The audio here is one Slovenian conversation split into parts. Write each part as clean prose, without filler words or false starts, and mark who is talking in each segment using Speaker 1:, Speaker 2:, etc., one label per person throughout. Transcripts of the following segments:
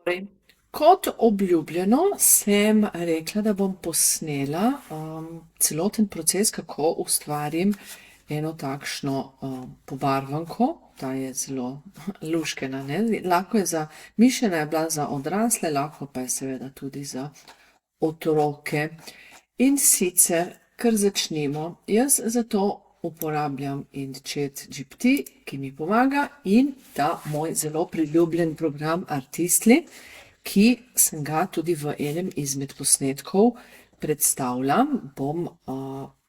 Speaker 1: Torej, kot obljubljeno sem rekla, da bom posnela celoten proces, kako ustvarim eno takšno pobarvanko. Ta je zelo luškena, ne? Lahko je mišljena je bila za odrasle, lahko pa je seveda tudi za otroke. In sicer, kar začnimo, jaz zato uporabljam ChatGPT, ki mi pomaga, in ta moj zelo priljubljen program Artistly, ki sem ga tudi v enem izmed posnetkov predstavila. Bom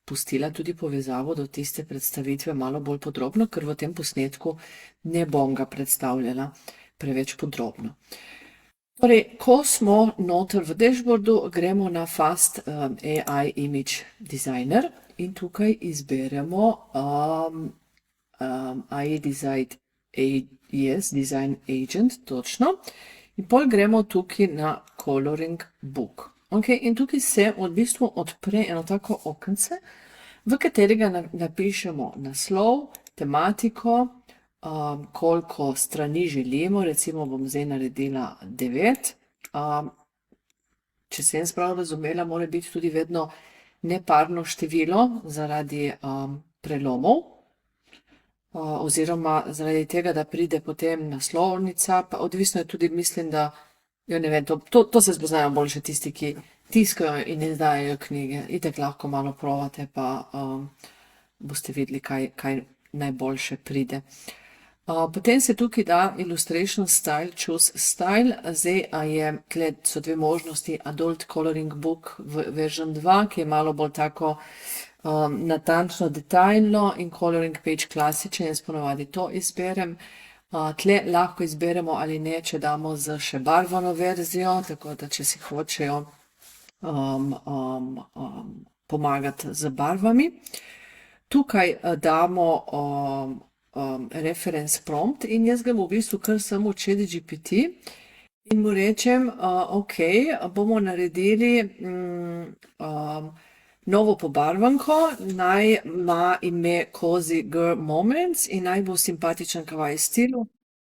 Speaker 1: pustila tudi povezavo do tiste predstavitve malo bolj podrobno, ker v tem posnetku ne bom ga predstavljala preveč podrobno. Torej, ko smo noter v dashboardu, gremo na Fast AI Image Designer in tukaj izberemo AI Design Agent, točno. In pol gremo tukaj na Coloring Book. Okay, in tukaj se v bistvu odpre eno tako okence, v katerega napišemo naslov, tematiko, koliko strani želimo, recimo bom zdaj naredila 9. Če sem prav razumela, mora biti tudi vedno neparno število zaradi prelomov, oziroma zaradi tega, da pride potem naslovnica, pa odvisno je tudi, mislim, da, jo ne vem, to se spoznajo boljše tisti, ki tiskajo in izdajajo knjige. Itak lahko malo provate, pa boste videli, kaj najboljše pride. Potem se tukaj da Illustration Style, Choose Style. Zdaj so dve možnosti, Adult Coloring Book version 2, ki je malo bolj tako natančno, detaljno, in Coloring Page klasičen, jaz ponovadi to izberem. Tle lahko izberemo ali ne, če damo z še barvano verzijo, tako da če si hočejo pomagati z barvami. Tukaj damo reference prompt in jaz ga v bistvu kar samo v ChatGPT in mu rečem, ok, bomo naredili novo pobarvanko, naj ima ime Cozy Girl Moments in naj bo simpatičen kawaii stilu.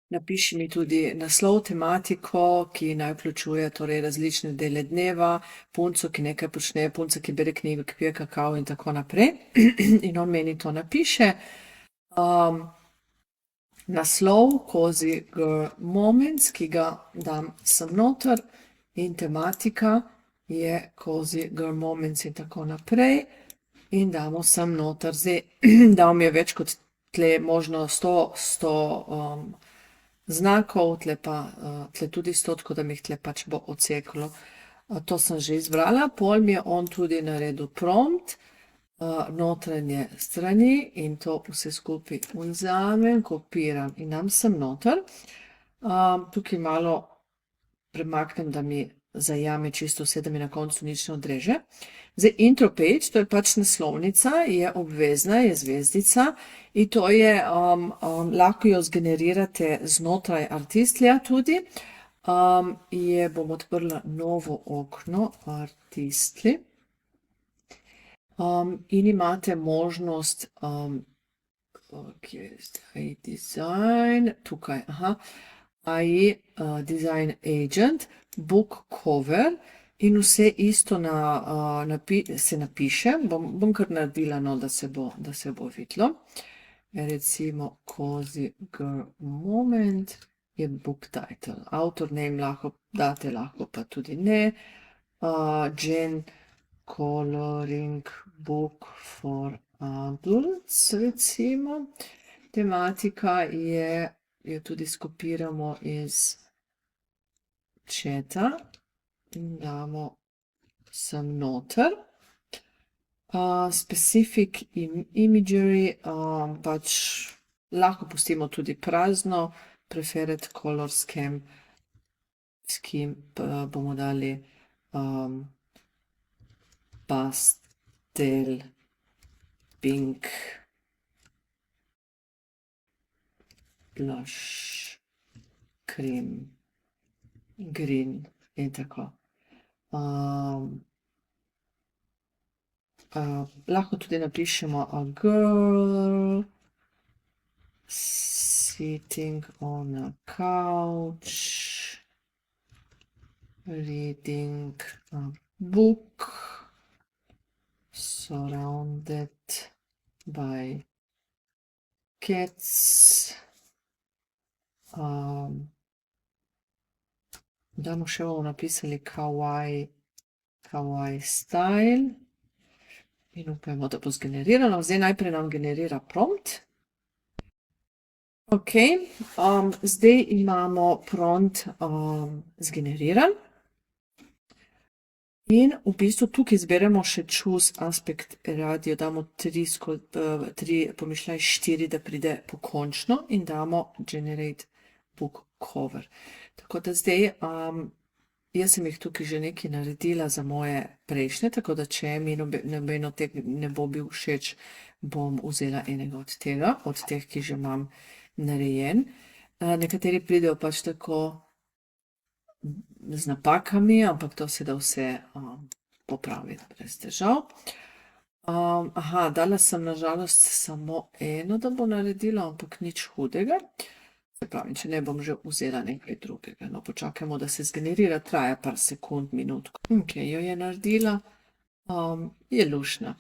Speaker 1: Napiši mi tudi naslov, tematiko, ki naj vključuje torej različne dele dneva, punco, ki nekaj počne, punco, ki bere knjigo, ki pije kakao in tako naprej. In on meni to napiše. Naslov, Cozy Girl Moments, ki ga dam sem noter, in tematika je Cozy Girl Moments in tako naprej. In damo sem noter. Zdaj, dal mi je več kot tle možno 100 znakov, tle tudi 100, tako da mi jih tle pač bo odseklo. To sem že izbrala. Pol mi je on tudi naredil prompt, notranje strani, in to vse skupaj vzamem, kopiram in dam sem noter. Tukaj malo premaknem, da mi zajame čisto vse, da mi na koncu nič ne odreže. Zdaj, intro page, to je pač naslovnica, je obvezna, je zvezdica in to je, lahko jo zgenerirate znotraj Artistlyja tudi. Bom odprla novo okno, Artistly. In imate možnost, kje je zdaj design, tukaj, AI Design Agent, Book Cover, in vse isto se napiše, bom kar naredila, no, da se bo videlo. Recimo Cozy Girl Moment je book title, author name lahko date, lahko pa tudi ne. Jen Coloring Book for Adults, recimo. Tematika jo tudi skopiramo iz chata in damo sem noter. Specific imagery, pač lahko pustimo tudi prazno, preferred color scheme, bomo dali pastel, pink, blush, cream, green in tako. Lahko tudi napišemo a girl sitting on a couch reading a book surrounded by cats. Damo še bomo napisali kawaii style in upajmo, da bo zgenerirano. Zdaj najprej nam generira prompt. Ok, zdaj imamo prompt zgeneriran. In v bistvu tukaj izberemo še choose aspect radio, damo 3 pomišljaj 4, da pride pokončno in damo generate book cover. Tako da zdaj, jaz sem jih tukaj že nekaj naredila za moje prejšnje, tako da če mi noben od teh ne bo bil všeč, bom vzela enega od tega, od teh, ki že imam narejen. Nekateri pridejo pač tako z napakami, ampak to se da vse popraviti brez težav. Dala sem nažalost samo eno, da bo naredila, ampak nič hudega. Se pravi, če ne bom že vzela nekaj drugega. No, počakajmo, da se zgenerira, traja par sekund, minutko. Ok, jo je naredila. Je luštna.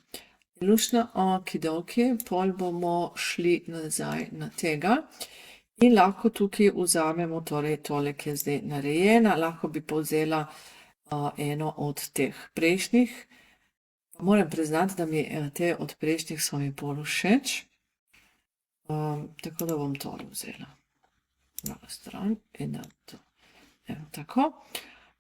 Speaker 1: Je luštna, okidoki, pol bomo šli nazaj na tega. In lahko tukaj vzamemo torej tole, ki je zdaj narejena. Lahko bi povzela eno od teh prejšnjih. Moram priznati, da mi te od prejšnjih so mi bolj všeč. Tako da bom tole vzela. Prava stran in to. Evo tako.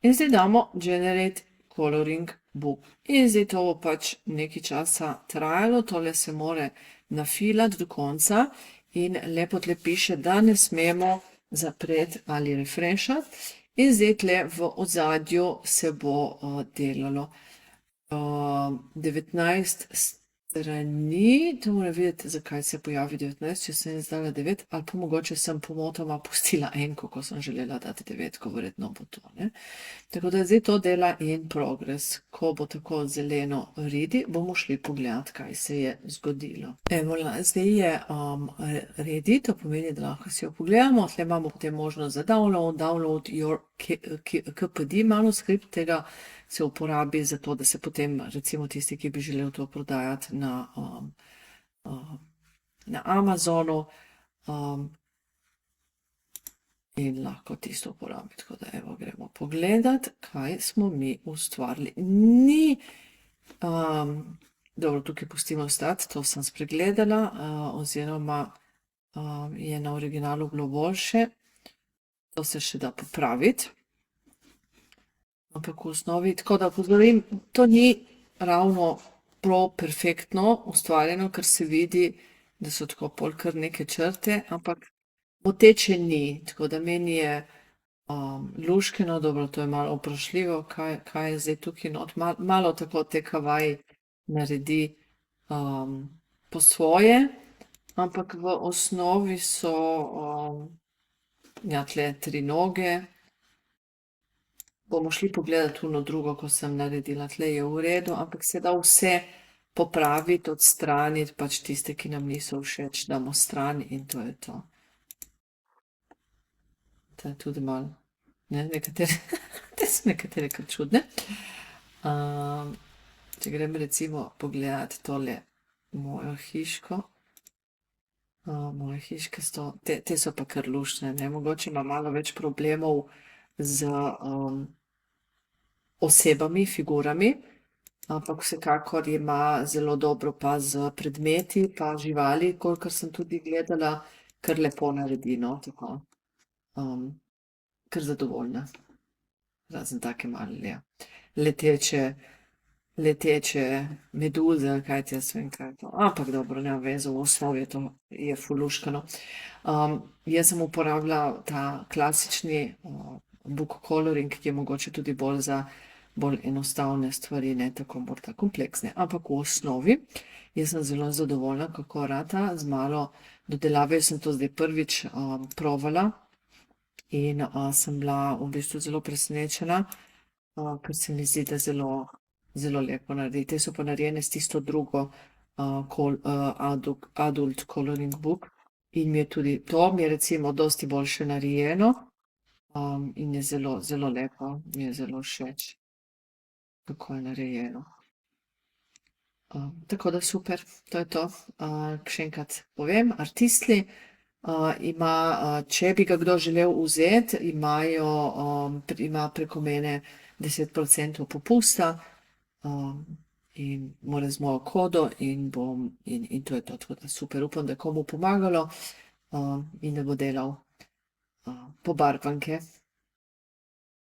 Speaker 1: In zdaj damo generate coloring book. In zdaj to bo pač nekaj časa trajalo. Tole se more nafilati do konca. In lepo tle piše, da ne smemo zapreti ali refreshati. In zdaj tle v ozadju se bo delalo 19 strani. To moram videti, zakaj se pojavi 19, če sem izdala 9, ali pa mogoče sem pomotoma pustila enko, ko sem želela dati 9, ko verjetno bo to, ne. Tako da zdaj to dela in progress. Ko bo tako zeleno ready, bomo šli pogledat, kaj se je zgodilo. Evo, zdaj je ready, to pomeni, da lahko si jo pogledamo. Tle imamo potem možnost za download your KPD manuskript, tega se uporabi za to, da se potem, recimo tisti, ki bi želel to prodajati na Amazonu, in lahko tisto uporabi. Tako da evo, gremo pogledat, kaj smo mi ustvarili. Ni, dobro, tukaj pustimo stati, to sem spregledala, oziroma je na originalu bilo boljše. To se še da popraviti. Ampak v osnovi, tako da pozorim, to ni ravno perfektno ustvarjeno, ker se vidi, da so tako pol kar neke črte, ampak moteče ni, tako da meni je luškeno, dobro, to je malo vprašljivo, kaj je zdaj tukaj not, malo tako te kawaii naredi po svoje, ampak v osnovi so tle 3 noge. Bomo šli pogledati tuno drugo, ko sem naredila, tle je v redu, ampak se da vse popraviti, odstraniti, pač tiste, ki nam niso všeč, damo stran in to je to. To je tudi malo, ne, nekatere, te so nekatere kar čudne. Če grem recimo pogledati tole mojo hiško, moje hiške so, te so pa kar luštne, ne, mogoče ima malo več problemov z osebami, figurami, ampak vsekakor ima zelo dobro pa z predmeti, pa živali, kolikor sem tudi gledala, kar lepo naredi, no, tako. Kar zadovoljna. Razen take male, leteče meduze, kaj ti jaz vem, kaj je to. Ampak dobro, nema veze, v osnovi je to, je ful luštkano. Jaz sem uporabljala ta klasični book coloring, ki je mogoče tudi bolj za bolj enostavne stvari, ne tako morda kompleksne. Ampak v osnovi, jaz sem zelo zadovoljna, kako rata, z malo dodelave. Jaz sem to zdaj prvič provala in sem bila v bistvu zelo presenečena, ker se mi zdi, da zelo, zelo lepo naredi. Te so pa narejene s tisto drugo adult coloring book in mi je tudi to, mi je recimo dosti boljše narejeno. in je zelo, zelo lepo, mi je zelo všeč, kako je narejeno. Tako da super, to je to. Še enkrat povem, Artistli ima, če bi ga kdo želel vzeti, ima preko mene 10% popusta, in mora z mojo kodo in to je to. Tako da super, upam, da je komu pomagalo, in da bo delal, pobarvanke.